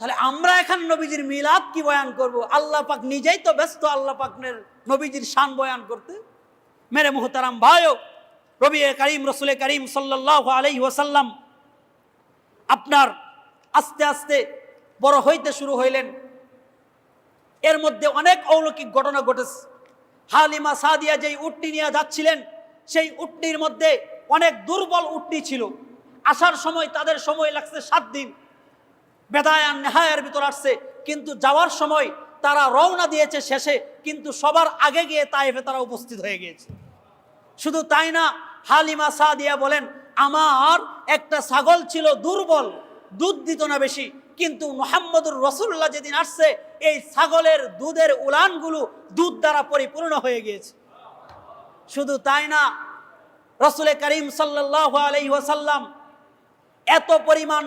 তাহলে আমরা এখন নবীজির মিলাদ কি বয়ান করব? আল্লাহ পাক নিজেই তো ব্যস্ত আল্লাহ পাকের নবীজির শান বয়ান করতে। মেরে মুহতারাম ভাইও, নবী করিম রাসূল করিম সাল্লাল্লাহু আলাইহি ওয়াসাল্লাম আপনার আস্তে আস্তে বড় হইতে শুরু হইলেন। এর মধ্যে অনেক অলৌকিক ঘটনা ঘটেছে। হালিমা সাদিয়া যেই উটনি নিয়ে যাচ্ছিলেন, সেই উটনির মধ্যে অনেক দুর্বল উটনি ছিল। আসার সময় তাদের সময় লাগছে 7 দিন, বেদায়ান নেহায়ের ভিতর আসছে, কিন্তু যাওয়ার সময় তারা রওনা দিয়েছে শেষে, কিন্তু সবার আগে গিয়ে তায়েফে তারা উপস্থিত হয়ে গিয়েছে। শুধু তাই না, হালিমা সাদিয়া বলেন, আমার একটা ছাগল ছিল দুর্বল, দুধ দিত না বেশি, কিন্তু মুহাম্মদুর রাসূলুল্লাহ যেদিন আসছে, এই ছাগলের দুধের উলানগুলো দুধ দ্বারা পরিপূর্ণ হয়ে গিয়েছে। শুধু তাই না, রাসূল করিম সাল্লাল্লাহু আলাইহি ওয়াসাল্লাম এত পরিমাণ